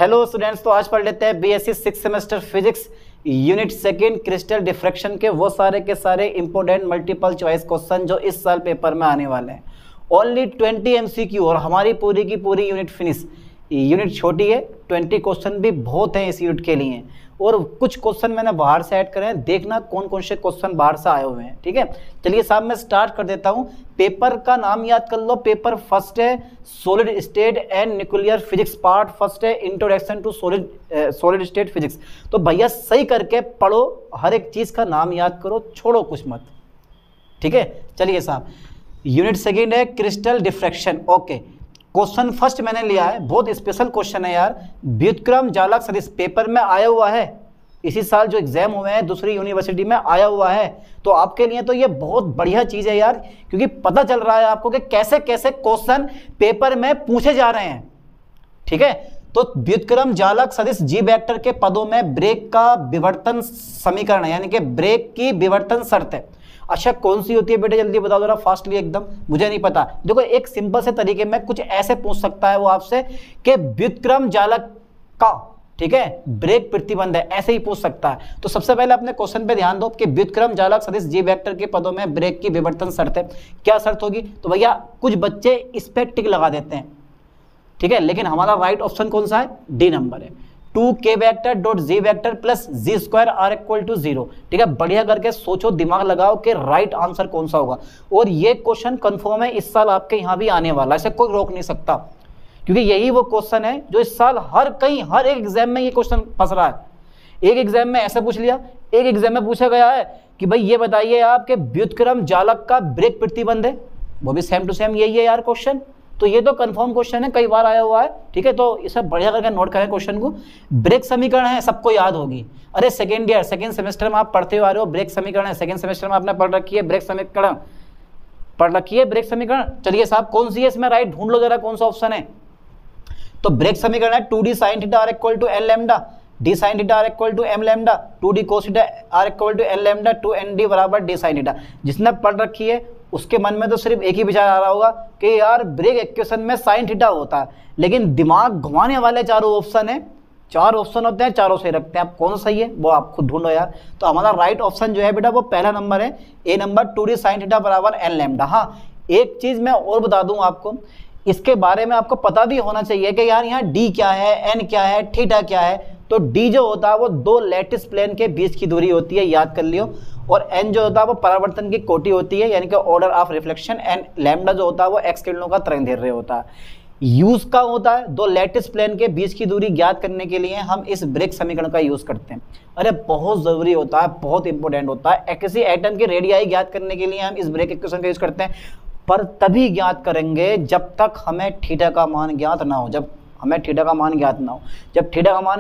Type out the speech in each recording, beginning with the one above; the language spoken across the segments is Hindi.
हेलो स्टूडेंट्स, तो आज पढ़ लेते हैं BSc 6 semester physics unit second crystal diffraction के वो सारे के सारे इंपॉर्टेंट मल्टीपल चॉइस क्वेश्चन जो इस साल पेपर में आने वाले हैं। ओनली 20 एमसीक्यू और हमारी पूरी की पूरी यूनिट फिनिश। यूनिट छोटी है, 20 क्वेश्चन भी बहुत हैं इस यूनिट के लिए, और कुछ क्वेश्चन मैंने बाहर से ऐड करे हैं। देखना कौन कौन से क्वेश्चन बाहर से आए हुए हैं। ठीक है, चलिए साहब मैं स्टार्ट कर देता हूं। पेपर का नाम याद कर लो। पेपर फर्स्ट है solid state and nuclear physics, part first है introduction to solid state physics. तो भैया सही करके पढ़ो, हर एक चीज का नाम याद करो, छोड़ो कुछ मत। ठीक है, चलिए साहब यूनिट सेकेंड है crystal diffraction. Okay, question first मैंने लिया है, बहुत स्पेशल क्वेश्चन है यार। व्युत्क्रम जालक सदिश पेपर में आया हुआ है, इसी साल जो एग्जाम हुए हैं दूसरी यूनिवर्सिटी में आया हुआ है। तो आपके लिए तो ये बहुत बढ़िया चीज है यार, क्योंकि पता चल रहा है आपको कि कैसे कैसे क्वेश्चन पेपर में पूछे जा रहे हैं। ठीक है, तो व्युत्क्रम जालक सदिश जी वेक्टर के पदों में ब्रेक का विवर्तन समीकरण है, यानी कि ब्रेक की विवर्तन शर्त है। अच्छा, कौन सी होती है बेटे, जल्दी बताओ जरा, फास्टली एकदम, मुझे नहीं पता। देखो एक सिंपल से तरीके में कुछ ऐसे पूछ सकता है वो आपसे कि व्युत्क्रम जालक का, ठीक है, ब्रेक प्रतिबंध है, ऐसे ही पूछ सकता है। तो सबसे पहले अपने क्वेश्चन पे ध्यान दो कि व्युत्क्रम जालक सदिश जी वेक्टर के पदों में ब्रेक की विवर्तन शर्त है। क्या शर्त होगी? तो भैया कुछ बच्चे इस पे टिक लगा देते हैं, ठीक है, लेकिन हमारा राइट ऑप्शन कौन सा है? डी नंबर है। 2k vector dot G vector plus G square are equal to 0। ठीक है, बढ़िया करके सोचो, दिमाग लगाओ कि राइट आंसर कौन सा होगा। और ये क्वेश्चन कंफर्म है इस साल आपके यहाँ भी आने वाला है, इसे कोई रोक नहीं सकता, क्योंकि यही वो क्वेश्चन है जो इस साल हर एक एग्जाम में ये क्वेश्चन फंस रहा है। एक एग्जाम में ऐसे पूछ लिया, एक एग्जाम में पूछा गया है कि भाई ये बताइए आप कि व्युत्क्रम जालक का ब्रेक प्रतिबंध है, वो भी सेम टू सेम यही है यार क्वेश्चन। तो ये तो कंफर्म क्वेश्चन है, कई बार आया हुआ है। ठीक है, तो इसे बढ़िया करके नोट करें क्वेश्चन को। ब्रेक समीकरण है, सबको याद होगी। अरे सेकेंड ईयर सेकेंड सेमेस्टर में आप पढ़ते हुए आ रहे हो, ब्रेक समीकरण है, सेकेंड सेमेस्टर में आपने पढ़ रखी है ब्रेक समीकरण, पढ़ रखी है ब्रेक समीकरण। चलिए साहब कौन सी है इसमें राइट, ढूंढ लो जरा कौन सा ऑप्शन है। तो ब्रेक समीकरण है 2d sin theta are equal to N lambda, d sin theta are equal to m lambda, 2d cos theta are equal to n lambda, 2nd बराबर d sin थीटा। जिसने पढ़ रखी है उसके मन में तो सिर्फ एक ही विचार आ रहा होगा कि यार ब्रेक इक्वेशन में sin थीटा होता है, लेकिन दिमाग घुमाने वाले चारों ऑप्शन है, चार ऑप्शन होते हैं, चारों सही रखते हैं। आप कौन सही है वो आप खुद ढूंढो यार। तो हमारा राइट ऑप्शन जो है बेटा वो पहला नंबर है, ए नंबर, 2d sin थीटा बराबर n लैम्डा। हाँ, एक चीज मैं और बता दूं आपको, इसके बारे में आपको पता भी होना चाहिए कि यार यहाँ d क्या है, n क्या है, थीटा क्या है। तो d जो होता है वो दो लैटिस प्लेन के बीच की दूरी होती है, याद कर लियो। और n जो होता है वो परावर्तन की कोटि होती है, यानी कि order of reflection. And lambda जो होता है वो एक्स किरणों का तरंगदैर्घ्य होता है। यूज का होता है दो लैटिस प्लेन के बीच की दूरी ज्ञात करने के लिए हम इस ब्रेक समीकरण का यूज करते हैं। अरे बहुत जरूरी होता है, बहुत इंपॉर्टेंट होता है। किसी एटम की रेडियाई ज्ञात करने के लिए हम इस ब्रेक इक्वेशन का यूज करते हैं, पर तभी ज्ञात करेंगे जब तक हमें थीटा का मान ज्ञात ना हो। जब थीटा का मान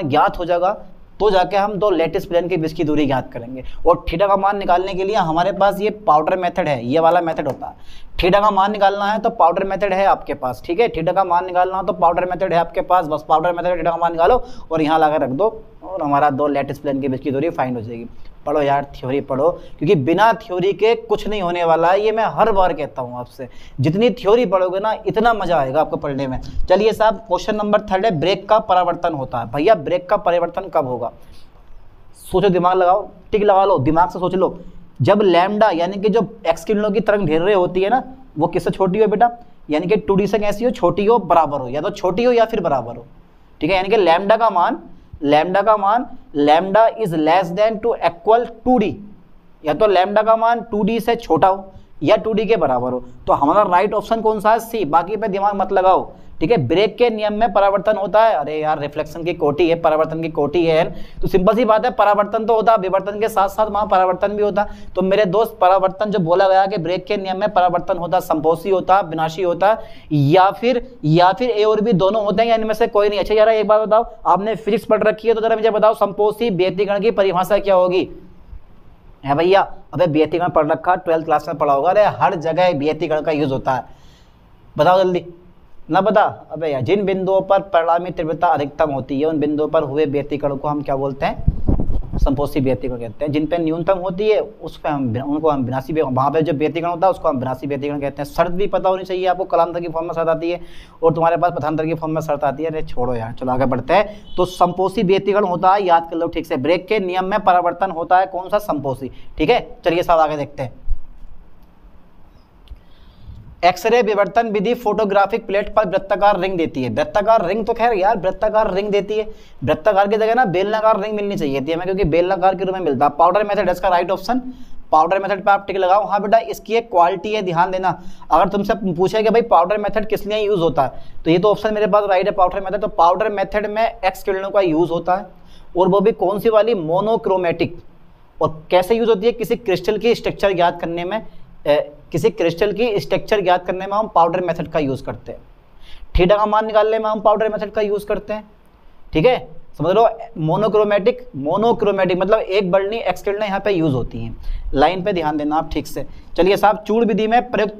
ज्ञात हो जाएगा तो जाके हम दो लैटिस प्लेन के बीच की दूरी ज्ञात करेंगे। और थीटा का मान निकालने के लिए हमारे पास ये पाउडर मेथड है, ये वाला मेथड होता है। थीटा का मान निकालना है तो पाउडर मेथड है आपके पास, ठीक है, थीटा का मान निकालना हो तो पाउडर मेथड है आपके पास। बस पाउडर मेथड थीटा का मान निकालो और यहाँ लाकर रख दो और हमारा दो लैटिस प्लेन के बीच की दूरी फाइंड हो जाएगी। पढ़ो यार, थ्योरी पढ़ो, क्योंकि बिना थ्योरी के कुछ नहीं होने वाला है, ये मैं हर बार कहता हूँ आपसे। जितनी थ्योरी पढ़ोगे ना इतना मजा आएगा आपको पढ़ने में। चलिए साहब क्वेश्चन नंबर 3 है, ब्रेक का परावर्तन होता है। भैया ब्रेक का परिवर्तन कब होगा? सोचो, दिमाग लगाओ, टिक लगा लो, दिमाग से सोच लो। जब लैम्डा यानी कि जो एक्स किरणों की तरंगदैर्घ्य होती है ना, वो किससे छोटी हो बेटा? यानी कि 2d से कैसी हो? छोटी हो, बराबर हो, या तो छोटी हो या फिर बराबर हो। ठीक है, यानी कि लैम्डा का मान lambda is less than to equal 2d, या तो लैम्डा का मान 2d से छोटा हो या 2d के बराबर हो। तो हमारा राइट ऑप्शन कौन सा है? सी। बाकी पे दिमाग मत लगाओ। ठीक है, ब्रेक के नियम में परावर्तन होता है। अरे यार रिफ्लेक्शन की कोटि है, परावर्तन की कोटि है, तो सिंपल सी बात है, परावर्तन तो होता है, विवर्तन के साथ साथ वहां परावर्तन भी होता। तो मेरे दोस्त, परावर्तन जो बोला गया कि ब्रेक के नियम में परावर्तन होता, संपोषी होता, विनाशी होता, या फिर ए और बी दोनों होते हैं, या इनमें से कोई नहीं। अच्छा यार एक बात बताओ, आपने फिजिक्स पढ़ रखी है तो जरा मुझे बताओ संपोषी व्यतिकरण की परिभाषा क्या होगी? है भैया, अबे व्यतिकरण पढ़ रखा, 12th क्लास में पढ़ा होगा। अरे हर जगह व्यतिकरण का यूज होता है, बताओ जल्दी ना बता। अबे यार, जिन बिंदुओं पर परिणामी तीव्रता अधिकतम होती है उन बिंदुओं पर हुए व्यतिकरण को हम क्या बोलते हैं? संपोषी व्यतिकरण कहते हैं। जिन पे न्यूनतम होती है उस पे उनको हम विनाशी, वहाँ पे जो व्यतिकरण होता है उसको हम विनाशी व्यतिकरण कहते हैं। शर्त भी पता होनी चाहिए आपको, कालांतर की फॉर्म में शर्त आती है और तुम्हारे पास पथांतर की फॉर्म में शर्त आती है। अरे छोड़ो यार, चलो आगे बढ़ते हैं। तो संपोषी व्यतिकरण होता है, याद कर लो ठीक से, ब्रेक के नियम में परिवर्तन होता है, कौन सा? संपोषी। ठीक है, चलिए साहब आगे देखते हैं। एक्सरे विवर्तन विधि फोटोग्राफिक प्लेट पर वृत्ताकार रिंग देती है। वृत्ताकार रिंग तो खैर यार वृत्ताकार रिंग देती है, वृत्ताकार की जगह ना बेलनाकार रिंग मिलनी चाहिए थी हमें, क्योंकि बेलनाकार के रूप में मिलता है। पाउडर मेथड इसका राइट ऑप्शन, पाउडर मेथड पे आप टिक लगाओ। हाँ बेटा, इसकी एक क्वालिटी है, ध्यान देना। अगर तुमसे पूछे कि भाई पाउडर मेथड किस लिए यूज होता है, तो ये तो ऑप्शन मेरे पास राइट है, पाउडर मेथड। तो पाउडर मेथड में एक्स किरणों का यूज होता है, और वो भी कौन सी वाली? मोनोक्रोमेटिक। और कैसे यूज होती है? किसी क्रिस्टल की स्ट्रक्चर ज्ञात करने में, किसी क्रिस्टल की स्ट्रक्चर ज्ञात करने में हम पाउडर मेथड का यूज करते हैं। थीटा का मान निकालने में हम पाउडर मेथड का यूज करते हैं। ठीक है, समझ लो। मोनोक्रोमेटिक, मोनोक्रोमेटिक मतलब एक वर्णी एक्स किरणें यहाँ पे यूज होती हैं। लाइन पे ध्यान देना आप ठीक से। चलिए साहब, चूर्ण विधि में प्रयुक्त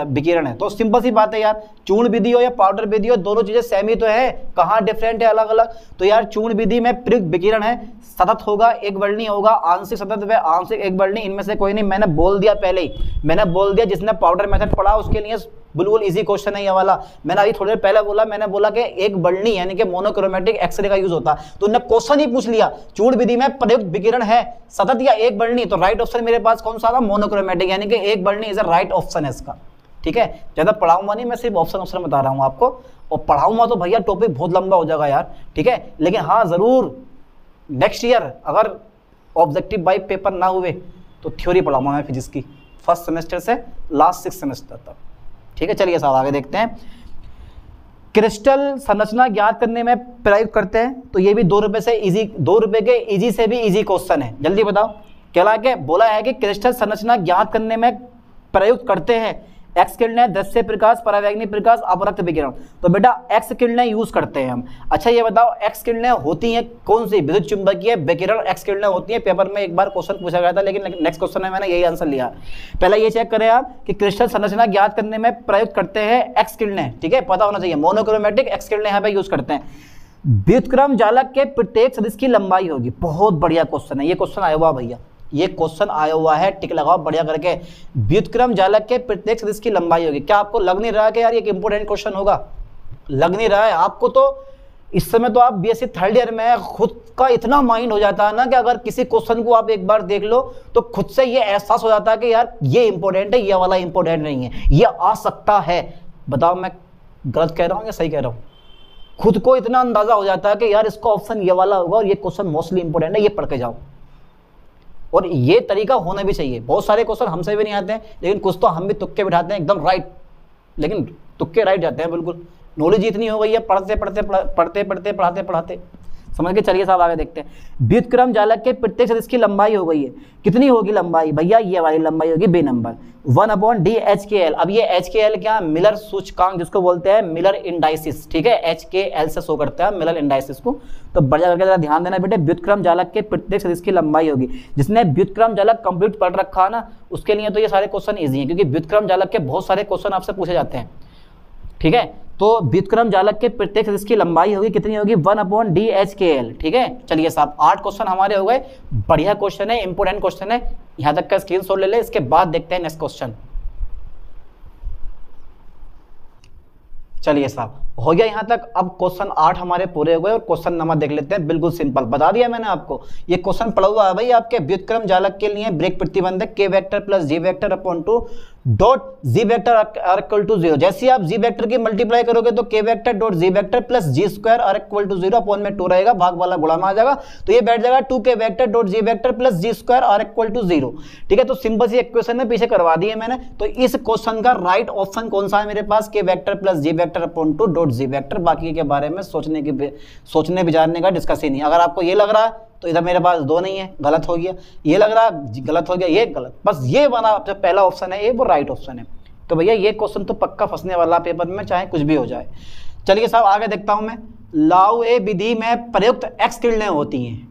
विकिरण है, तो सिंपल सी बात है यार, चूर्ण विधि हो या पाउडर विधि हो, दोनों चीजें सेम ही तो है, कहाँ डिफरेंट है अलग अलग? तो यार चूर्ण विधि में प्रयुक्त विकिरण है, सतत होगा, एक वर्णी होगा, आंशिक सतत व आंशिक एक वर्णी, इनमें से कोई नहीं। मैंने बोल दिया पहले ही, मैंने बोल दिया, जिसने पाउडर मेथड पढ़ा उसके लिए बिल्कुल इजी क्वेश्चन है ये वाला। मैंने अभी थोड़ी देर पहले बोला, मैंने बोला कि एक वर्णी यानी कि मोनोक्रोमेटिक एक्सरे का यूज होता है, तो उन्होंने क्वेश्चन ही पूछ लिया चूर्ण विधि में प्रयुक्त विकिरण है सतत या एक वर्णी, तो राइट ऑप्शन मेरे पास कौन सा था? मोनोक्रोमेटिक, यानी कि एक वर्णी इज अ राइट ऑप्शन है इसका। ठीक है, ज्यादा पढ़ाऊंगा नहीं, मैं सिर्फ ऑप्शन बता रहा हूँ आपको, और पढ़ाऊंगा तो भैया टॉपिक बहुत लंबा हो जाएगा यार। ठीक है, लेकिन हाँ जरूर नेक्स्ट ईयर अगर ऑब्जेक्टिव बाई पेपर ना हुए तो थ्योरी पढ़ाऊंगा मैं फिजिक्स की, फर्स्ट सेमेस्टर से लास्ट 6 सेमेस्टर तक। ठीक है, चलिए साहब आगे देखते हैं। क्रिस्टल संरचना ज्ञात करने में प्रयोग करते हैं, तो ये भी 2 रुपए से इजी, 2 रुपए के इजी से भी इजी क्वेश्चन है। जल्दी बताओ, क्या के बोला है कि क्रिस्टल संरचना ज्ञात करने में प्रयोग करते हैं एक्स किरणें, दृश्य प्रकाश, परावैंगनिक प्रकाश, अपवर्तक विकिरण। तो बेटा एक्स किरणें यूज करते हैं हम। अच्छा ये बताओ एक्स किरणें होती हैं कौन सी? विद्युत चुंबकीय विकिरण एक्स किरणें होती हैं। पेपर में एक बार क्वेश्चन पूछा गया था, लेकिन नेक्स्ट क्वेश्चन में मैंने यही आंसर लिया। पहले ये चेक करें आप कि क्रिस्टल संरचना ज्ञात करने में प्रयोग करते हैं एक्स किरणें। ठीक है, पता होना चाहिए, मोनोक्रोमेटिक एक्स किरणें यहाँ पे यूज करते हैं। व्युत्क्रम जालक के प्रत्येक सदिश की लंबाई होगी। बहुत बढ़िया क्वेश्चन है ये, क्वेश्चन आया हुआ भैया, ये क्वेश्चन आया हुआ है, टिक लगाओ बढ़िया करके। व्युत्क्रम जालक के प्रत्येक सदिश की लंबाई होगी। क्या आपको लग नहीं रहा कि यार ये एक इंपॉर्टेंट क्वेश्चन होगा? लग नहीं रहा है आपको? तो इस समय तो आप बीएससी 3rd ईयर में, खुद का इतना माइंड हो जाता है ना कि अगर किसी क्वेश्चन को आप एक बार देख लो तो खुद से ये एहसास हो जाता है कि यार ये इंपॉर्टेंट है, ये वाला इंपॉर्टेंट नहीं है, ये आ सकता है। बताओ मैं गलत कह रहा हूँ या सही कह रहा हूँ? खुद को इतना अंदाजा हो जाता है कि यार इसका ऑप्शन ये वाला होगा और ये क्वेश्चन मोस्टली इंपॉर्टेंट है, ये पढ़ के जाओ। और ये तरीका होना भी चाहिए। बहुत सारे क्वेश्चन हमसे भी नहीं आते हैं, लेकिन कुछ तो हम भी तुक्के बिठाते हैं एकदम राइट, लेकिन तुक्के राइट जाते हैं बिल्कुल। नॉलेज इतनी हो गई है पढ़ते पढ़ाते पढ़ाते, समझ के चलिए साहब आगे देखते हैं। व्युत्क्रम जालक के प्रत्येक सदिश की लंबाई हो गई है, कितनी होगी लंबाई भैया? ये वाली लंबाई होगी बे नंबर 1/DHKL। अब ये HKL क्या? मिलर सूचकांक जिसको बोलते हैं, मिलर इंडाइसिस। ठीक है, HKL से शो करता है मिलर इंडाइसिस को। तो बढ़िया करके जरा ध्यान देना बेटे, व्युत्क्रम जालक के प्रत्येक सदिश की लंबाई होगी। जिसने व्युत्क्रम जालक कंप्लीट पढ़ रखा है ना, उसके लिए तो ये सारे क्वेश्चन ईजी हैं, क्योंकि व्युत्क्रम जालक के बहुत सारे क्वेश्चन आपसे पूछे जाते हैं। ठीक है, तो व्युत्क्रम जालक के प्रत्येक सदिश की लंबाई होगी, कितनी होगी? 1/DHKL। ठीक है, चलिए साहब 8 क्वेश्चन हमारे हो गए। बढ़िया क्वेश्चन है, इंपोर्टेंट क्वेश्चन है, यहां तक का स्क्रीनशॉट ले ले। इसके बाद देखते हैं नेक्स्ट क्वेश्चन। चलिए साहब हो गया यहाँ तक। अब क्वेश्चन 8 हमारे पूरे हो गए और क्वेश्चन नंबर देख लेते हैं। बिल्कुल सिंपल बता दिया मैंने आपको, ये क्वेश्चन पढ़ा हुआ है भाई आपके। व्युत्क्रम जालक के लिए ब्रेक प्रतिबंधक k vector plus g vector upon 2 dot G vector are equal to 0। जैसे आप जी वेक्टर की मल्टीप्लाई करोगे तो k vector dot G vector plus G square are equal to 0 upon में 2 रहेगा, भाग वाला गुणा में आ जाएगा, तो ये बैठ जाएगा 2k vector dot G vector plus G square are equal to 0। ठीक है, तो सिंपल सी इक्वेशन में पीछे करवा दी है मैंने। तो इस क्वेश्चन का राइट ऑप्शन कौन सा है मेरे पास? k vector plus G vector upon 2 dot G vector. बाकी के बारे में सोचने विचारने का डिस्कस ही नहीं। अगर आपको ये लग रहा है तो इधर मेरे पास 2 नहीं है, गलत हो गया। ये लग रहा है गलत हो गया, ये गलत, बस ये वाला जो पहला ऑप्शन है ये वो राइट ऑप्शन है। तो भैया ये क्वेश्चन तो पक्का फंसने वाला पेपर में, चाहे कुछ भी हो जाए। चलिए साहब आगे देखता हूं मैं। लाउए विधि में प्रयुक्त एक्स किरणें होती हैं,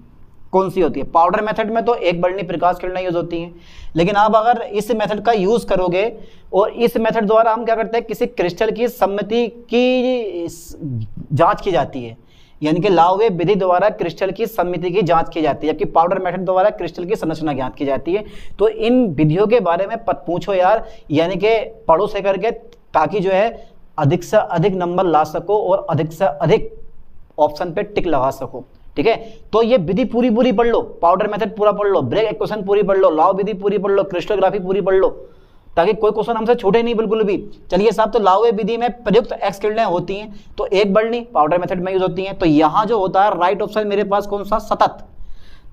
कौन सी होती है? पाउडर मेथड में तो एक वर्णी प्रकाश किरणें यूज होती हैं, लेकिन आप अगर इस मेथड का यूज करोगे और इस मेथड द्वारा हम क्या करते हैं, किसी क्रिस्टल की सममिति की जांच की जाती है। यानी कि लावे विधि द्वारा क्रिस्टल की समिति की जांच की जाती है, जबकि पाउडर मेथड द्वारा क्रिस्टल की संरचना ज्ञात की जाती है। तो इन विधियों के बारे में पूछो यार, यानी कि पढ़ो से करके, ताकि जो है अधिक से अधिक नंबर ला सको और अधिक से अधिक ऑप्शन पे टिक लगा सको। ठीक है, तो ये विधि पूरी पूरी पढ़ लो, पाउडर मेथड पूरा पढ़ लो, ब्रेक इक्वेशन पूरी पढ़ लो, लाव विधि पूरी पढ़ लो, क्रिस्टलोग्राफी पूरी पढ़ लो, ताकि कोई क्वेश्चन हमसे छूटे नहीं बिल्कुल भी। चलिए साहब, तो लावे विधि में प्रयुक्त एक्स किरणें होती हैं, तो एक बढ़नी पाउडर मेथड में यूज होती हैं। तो यहाँ जो होता है राइट ऑप्शन मेरे पास कौन सा, सतत।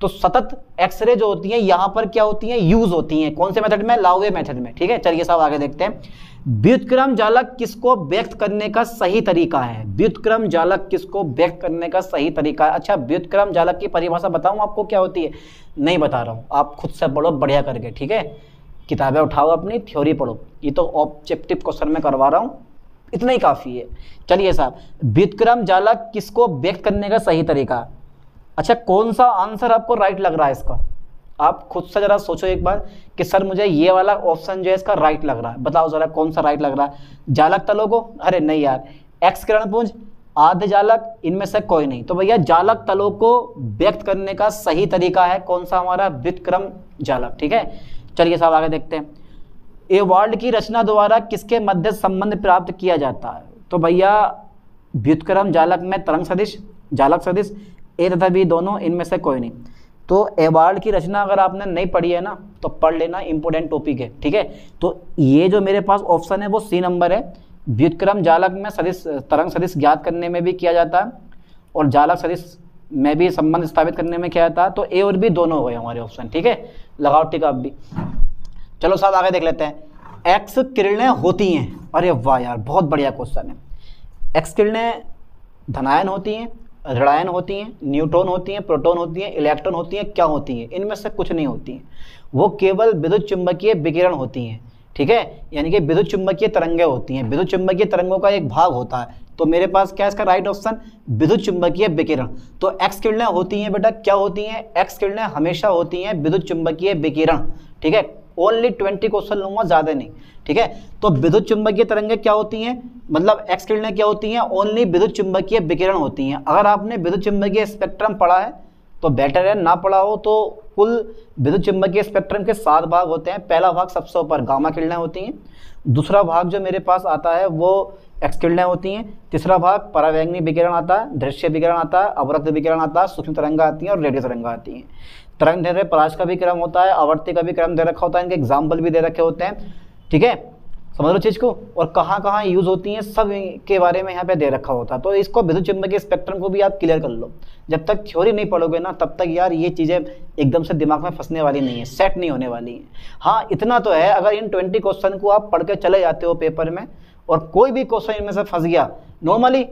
तो सतत एक्सरे जो होती है यहाँ पर क्या होती है, यूज होती हैं, कौन से मेथड में, लावे मेथड में। ठीक है, चलिए साहब आगे देखते हैं। व्युत्क्रम जालक किसको व्यक्त करने का सही तरीका है, व्युत्क्रम जालक किसको व्यक्त करने का सही तरीका है। अच्छा, व्युत्क्रम जालक की परिभाषा बताऊं आपको क्या होती है, नहीं बता रहा हूं, आप खुद से पढ़ो बढ़िया करके। ठीक है, किताबें उठाओ अपनी, थ्योरी पढ़ो, ये तो ऑब्जेक्टिव क्वेश्चन में करवा रहा हूं, इतना ही काफी है। चलिए साहब, व्युत्क्रम जालक किसको व्यक्त करने का सही तरीका। अच्छा, कौन सा आंसर आपको राइट लग रहा है इसका, आप खुद से जरा सोचो एक बार कि सर मुझे ये वाला ऑप्शन जो है इसका राइट लग रहा है, बताओ जरा कौन सा राइट लग रहा है। जालक तलों को, अरे नहीं यार, एक्स किरण पुंज, आद्य जालक, इनमें से कोई नहीं। तो भैया जालक तलों को व्यक्त करने का सही तरीका है कौन सा, हमारा व्युत्क्रम जालक। ठीक है, चलिए साहब आगे देखते हैं। एवार्ड की रचना द्वारा किसके मध्य संबंध प्राप्त किया जाता है। तो भैया व्युत्क्रम जालक में तरंग सदिश, जालक सदिश, ए तथा बी दोनों, इनमें से कोई नहीं। तो एवार्ड की रचना अगर आपने नहीं पढ़ी है ना तो पढ़ लेना, इंपॉर्टेंट टॉपिक है। ठीक है, तो ये जो मेरे पास ऑप्शन है वो सी नंबर है। व्युत्क्रम जालक में सदिश, तरंग सदिश ज्ञात करने में भी किया जाता है और जालक सदिश में भी संबंध स्थापित करने में किया जाता है। तो ए और बी दोनों हो गए हमारे ऑप्शन। ठीक है, लगाओ टिक आप भी। चलो साहब आगे देख लेते हैं। एक्स किरणें होती हैं, अरे वाह यार बहुत बढ़िया क्वेश्चन है। एक्स किरणें धनायन होती हैं, ऋणायन होती हैं, न्यूट्रॉन होती हैं, प्रोटॉन होती हैं, इलेक्ट्रॉन होती हैं, क्या होती हैं, इनमें से कुछ नहीं होती हैं, वो केवल विद्युत चुंबकीय विकिरण होती हैं। ठीक है, यानी कि विद्युत चुंबकीय तरंगें होती हैं, विद्युत चुंबकीय तरंगों का एक भाग होता है। तो मेरे पास क्या है इसका राइट ऑप्शन, विद्युत चुंबकीय विकिरण। तो एक्स किरणें होती हैं बेटा, क्या होती हैं, एक्स किरणें हमेशा होती हैं विद्युत चुंबकीय विकिरण। ठीक है, ओनली 20 क्वेश्चन लूंगा, ज्यादा नहीं। ठीक है, तो विद्युत चुंबकीय तरंगें क्या होती हैं, मतलब एक्स किरणें क्या होती हैं, ओनली विद्युत चुंबकीय विकिरण होती हैं। अगर आपने विद्युत चुंबकीय स्पेक्ट्रम पढ़ा है तो बेटर है, ना पढ़ा हो तो कुल विद्युत चुंबकीय स्पेक्ट्रम के 7 भाग होते हैं। पहला भाग सबसे ऊपर गामा किरणें होती हैं, दूसरा भाग जो मेरे पास आता है वो एक्स किरणें होती हैं, तीसरा भाग परावैंगनी विकिरण आता है, दृश्य विकिरण आता है, अवरक्त विकिरण आता है, सूक्ष्म तरंग आती हैं और रेडियो तरंग आती हैं। तरंग दैर्ध्य प्रकाश का भी क्रम होता है, आवर्ती का भी क्रम दे रखा होता है, इनके एग्जाम्पल भी दे रखे होते हैं। ठीक है, समझ लो चीज को, और कहाँ कहाँ यूज होती हैं सब के बारे में यहाँ पे दे रखा होता है। तो इसको विद्युत चुंबकीय स्पेक्ट्रम को भी आप क्लियर कर लो। जब तक थ्योरी नहीं पढ़ोगे ना तब तक यार ये चीजें एकदम से दिमाग में फंसने वाली नहीं है, सेट नहीं होने वाली है। हाँ इतना तो है, अगर इन 20 क्वेश्चन को आप पढ़ के चले जाते हो पेपर में और कोई भी क्वेश्चन इनमें से फंस गया, नॉर्मली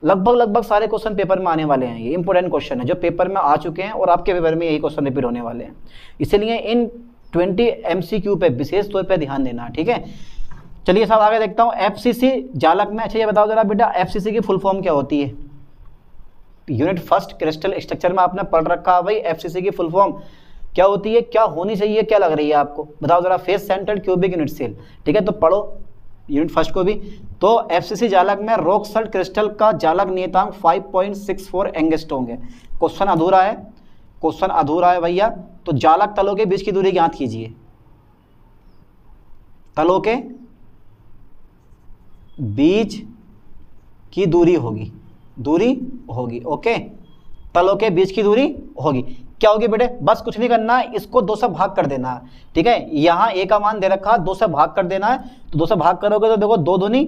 लगभग सारे क्वेश्चन पेपर में आने वाले हैं, ये इंपॉर्टेंट क्वेश्चन है जो पेपर में आ चुके हैं और आपके पेपर में यही क्वेश्चन रिपीट होने वाले हैं। इसीलिए इन 20 MCQ पे विशेष तौर पे ध्यान देना। ठीक है, चलिए साहब आगे देखता हूँ। FCC जालक में, अच्छा ये बताओ जरा बेटा FCC की फुल फॉर्म क्या होती है। यूनिट फर्स्ट क्रिस्टल स्ट्रक्चर में आपने पढ़ रखा है भाई, FCC की फुल फॉर्म क्या होती है, क्या होनी चाहिए, क्या लग रही है आपको, बताओ जरा। Face centred cubic unit cell. ठीक है, तो पढ़ो यूनिट फर्स्ट को भी। तो FCC जालक में रॉक सल्ट क्रिस्टल का जालक नियतांक 5.64 एंगस्ट्रॉम है। क्वेश्चन अधूरा है, क्वेश्चन अधूरा है भैया। तो जालक तलों के बीच की दूरी ज्ञात कीजिए, तलों के बीच की दूरी होगी, ओके, तलों के बीच की दूरी होगी, क्या होगी बेटे, बस कुछ नहीं करना है, इसको 2 से भाग कर देना है। ठीक है, यहां ए का मान दे रखा, 2 से भाग कर देना है। तो 2 से भाग करोगे तो देखो 2 दूनी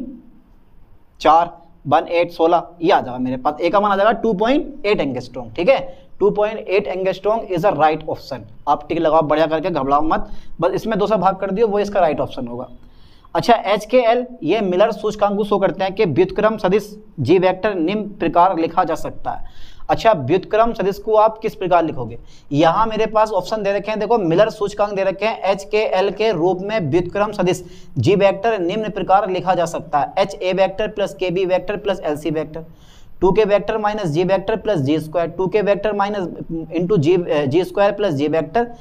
4, 1 8 16, ये आ जाएगा मेरे पास, ए का मान आ जाएगा 2.8 एंगस्ट्रॉम। ठीक है, 2.8 angstrom is a right option. आप टिक लगाओ बढ़िया करके, घबराओ मत, बस इसमें 2 से भाग कर दियो, वो इसका राइट ऑप्शन होगा। अच्छा HKL ये मिलर सूचकांक शो करते हैं कि व्युत्क्रम सदिश जी वेक्टर निम्न प्रकार लिखा जा सकता है। अच्छा, व्युत्क्रम सदिश को आप किस प्रकार लिखोगे, यहाँ मेरे पास ऑप्शन दे रखे हैं, देखो मिलर सूचकांक दे रखे हैं। HKL के रूप में व्युत्क्रम सदिश जी वेक्टर निम्न प्रकार लिखा जा सकता है, HA vector plus KB vector plus LC vector, 2K vector minus G vector plus G square, 2K vector minus into G square plus G vector,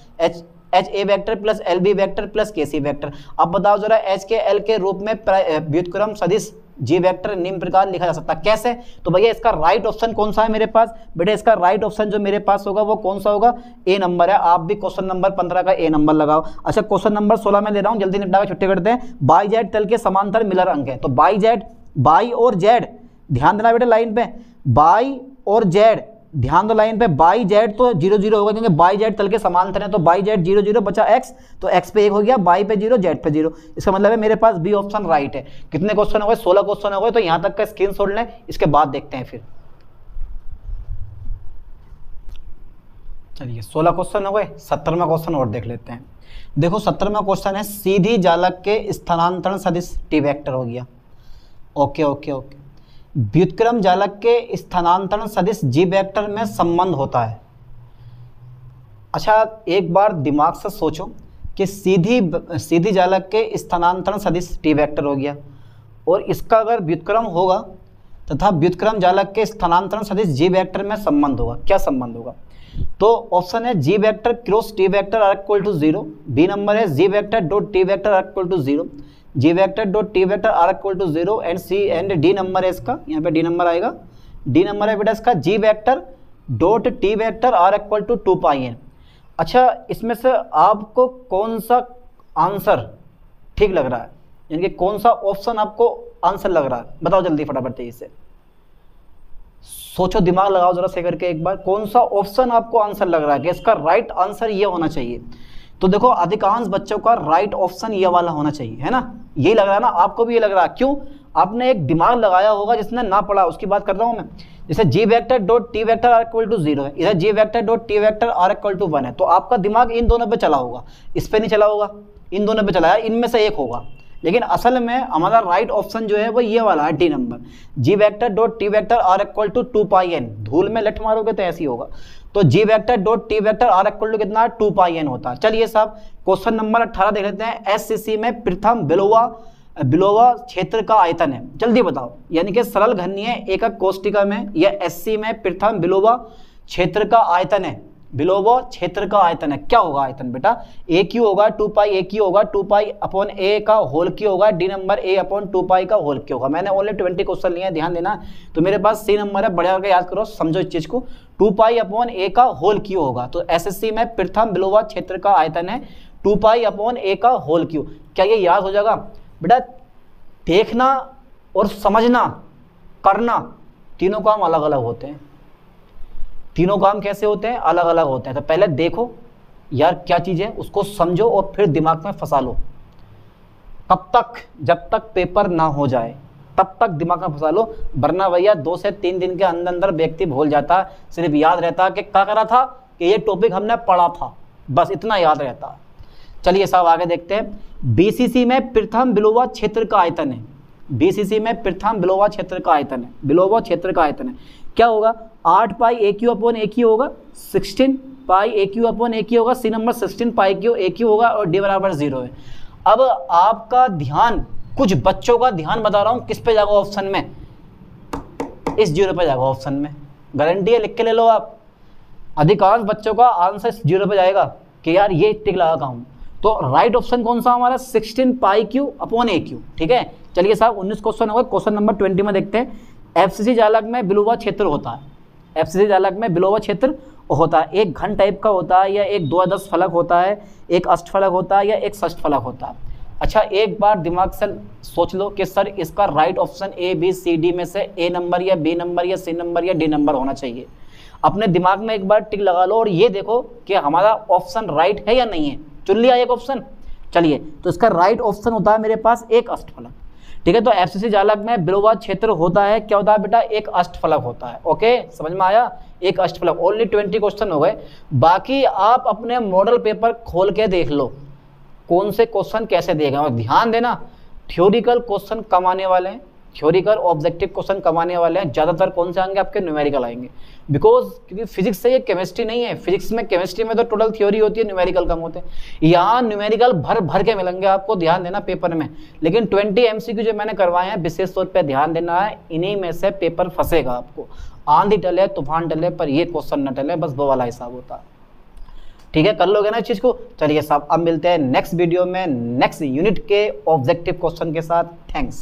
H A vector plus L B vector plus K C vector. अब बताओ जरा एच के एल के रूप में व्युत्क्रम सदिश जी वेक्टर निम्न प्रकार लिखा जा सकता है, कैसे? तो भैया इसका राइट ऑप्शन कौन सा है मेरे पास? बेटा इसका राइट ऑप्शन जो मेरे पास होगा वो कौन सा होगा? ए नंबर है। आप भी क्वेश्चन नंबर 15 का ए नंबर लगाओ। अच्छा क्वेश्चन नंबर 16 में ले रहा हूँ, जल्दी निपटा के छुट्टी करते हैं। बाई जेड तल के समांतर मिलर अंक है, तो बाई जेड, बाई और जेड, ध्यान देना बेटा लाइन पे, बाई और जेड, ध्यान दो लाइन पे, बाई जेड तो 0 0 होगा क्योंकि बाई जेड तल के समांतर है, तो बाई जेड 0 0 बचा x, तो x पे 1 हो गया, बाई पे 0, जेड पे 0। इसका मतलब है मेरे पास बी ऑप्शन राइट है। कितने क्वेश्चन हो गए? 16 क्वेश्चन हो गए, तो यहां तक का स्क्रीनशॉट लें, इसके बाद देखते हैं फिर। चलिए 16 क्वेश्चन हो गए, 17वां क्वेश्चन और देख लेते हैं। देखो 17वां क्वेश्चन है, सीधी जालक के स्थानांतरण सदिश टी वेक्टर हो गया। Okay okay okay. व्युत्क्रम जालक के स्थानांतरण सदिश जी वेक्टर में संबंध होता है। अच्छा एक बार दिमाग से सोचो कि सीधी जालक के स्थानांतरण सदिश टी वेक्टर हो गया और इसका अगर व्युत्क्रम होगा तथा व्युत्क्रम जालक के स्थानांतरण सदिश जी वेक्टर में संबंध होगा। क्या संबंध होगा? तो ऑप्शन है G vector cross T vector are equal to 0, B number है G vector dot T vector are equal to 0, G vector dot T vector are equal to 0 and C and D number है इसका, यहाँ पे डी नंबर आएगा, डी नंबर है बेटा इसका G vector dot T vector are equal to 2 pi N. अच्छा इसमें से आपको कौन सा आंसर ठीक लग रहा है, यानी कि कौन सा ऑप्शन आपको आंसर लग रहा है? बताओ जल्दी फटाफट तेजी से सोचो, दिमाग लगाओ जरा से करके एक बार, कौन सा ऑप्शन आपको आंसर लग रहा है कि इसका राइट आंसर ये होना चाहिए? तो देखो अधिकांश बच्चों का राइट ऑप्शन ये वाला होना चाहिए, है ना? यही लग रहा है ना? आपको भी ये लग रहा है, क्यों? आपने एक दिमाग लगाया होगा जिसने ना पढ़ा, उसकी बात कर रहा हूं मैं। जैसे G vector dot T vector are equal to 0 है, इधर G vector dot T vector are equal to 1 है, तो आपका दिमाग इन दोनों पे चला होगा, इस पे नहीं चला होगा, इन दोनों पे चला है, इनमें से एक होगा। लेकिन असल में हमारा राइट ऑप्शन जो है वो ये वाला है, D number, G vector dot T vector are equal to 2 pi N. धूल में लट मारोगे तो ऐसे ही होगा। तो G vector dot T vector are equal to कितना? 2 पाई एन होता है। चलिए साहब क्वेश्चन नंबर 18 देख लेते हैं। एससीसी में प्रथम बिलोवा क्षेत्र का आयतन है, जल्दी बताओ। यानी कि सरल घनीय एकक कोष्टिका में या एससी में प्रथम बिलोवा क्षेत्र का आयतन है, बिलोवा क्षेत्र का आयतन है। क्या होगा आयतन बेटा? ए क्यू होगा 2 पाई, ए क्यू होगा 2 पाई अपॉन ए का होल क्यू होगा, डी नंबर ए अपॉन 2 पाई का होल क्यू होगा। मैंने ओनली 20 क्वेश्चन लिए, ध्यान देना। तो मेरे पास सी नंबर है, बढ़िया करके याद करो, समझो इस चीज को। 2 पाई अपॉन ए का होल क्यू होगा, तो एसएससी में प्रथम बिलोवा क्षेत्र का आयतन है 2 पाई अपॉन ए का होल क्यू। क्या ये याद हो जाएगा बेटा? देखना और समझना, करना, तीनों काम अलग अलग होते हैं। तीनों काम कैसे होते हैं? अलग अलग होते हैं। तो पहले देखो यार क्या चीज़ है, उसको समझो और फिर दिमाग में फंसा लो। कब तक? जब तक पेपर ना हो जाए तब तक दिमाग में फंसा लो, वरना भैया 2 से 3 दिन के अंदर अंदर व्यक्ति भूल जाता है। सिर्फ याद रहता है कि क्या करा था, कि ये टॉपिक हमने पढ़ा था, बस इतना याद रहता है। चलिए साहब आगे देखते हैं। बीसीसी में प्रथम बिलोवा क्षेत्र का आयतन है, बीसीसी में प्रथम बिलोवा क्षेत्र का आयतन है, बिलोवा क्षेत्र का आयतन है। क्या होगा? 8 pi A Q upon A Q होगा, 16 pi A Q upon A Q होगा, C number 16 pi Q A Q होगा और डी बराबर 0 है। अब आपका ध्यान, कुछ बच्चों का ध्यान बता रहा हूँ, किस पे जाएगा ऑप्शन में? इस 0 पे जाएगा ऑप्शन में, गारंटी है, लिख के ले लो आप। अधिकांश बच्चों का आंसर इस 0 पे जाएगा कि यार ये टिक लगा हूँ। तो राइट ऑप्शन कौन सा हमारा? 16 pi Q upon A Q. ठीक है, चलिए साहब 19 क्वेश्चन होगा। क्वेश्चन नंबर 20 में देखते हैं। एफसीसी जालक में बिलोवा क्षेत्र होता है, एफसीसी जालक में बिलोवा क्षेत्र होता है। एक घन टाइप का होता है, या एक द्वादश फलक होता है, एक अष्टफलक होता है, या एक षष्ठफलक होता है। अच्छा एक बार दिमाग से सोच लो कि सर इसका right option A B C D में से ए नंबर या बी नंबर या सी नंबर या डी नंबर होना चाहिए। अपने दिमाग में एक बार टिक लगा लो और ये देखो कि हमारा ऑप्शन राइट है या नहीं है। चुन लिया एक ऑप्शन? चलिए तो इसका राइट ऑप्शन होता है मेरे पास एक अष्टफलक। ठीक है, तो एफसीसी जालक में बिलोवा क्षेत्र होता है, क्या होता है बेटा? एक अष्टफलक होता है। ओके, समझ में आया? एक अष्टफलक। ओनली 20 क्वेश्चन हो गए, बाकी आप अपने मॉडल पेपर खोल के देख लो कौन से क्वेश्चन कैसे देगा। और ध्यान देना, थ्योरिकल क्वेश्चन कम आने वाले हैं, थ्योरिकल ऑब्जेक्टिव क्वेश्चन कम आने वाले हैं। ज़्यादातर कौन से आएंगे? आपके न्यूमेरिकल आएंगे, बिकॉज क्योंकि फिजिक्स से ये केमिस्ट्री नहीं है। फिजिक्स में, केमिस्ट्री में तो टोटल थ्योरी होती है, न्यूमेरिकल कम होते हैं। यहाँ न्यूमेरिकल भर भर के मिलेंगे आपको, ध्यान देना पेपर में। लेकिन 20 MCQ जो मैंने करवाए हैं विशेष तौर पर ध्यान देना है, इन्हीं में से पेपर फंसेगा आपको। आंधी टले, तूफान टले, पर ये क्वेश्चन न टले, बस वो वाला हिसाब होता है। ठीक है, कर लोगे ना इस चीज को। चलिए साहब, अब मिलते हैं नेक्स्ट वीडियो में नेक्स्ट यूनिट के ऑब्जेक्टिव क्वेश्चन के साथ। थैंक्स।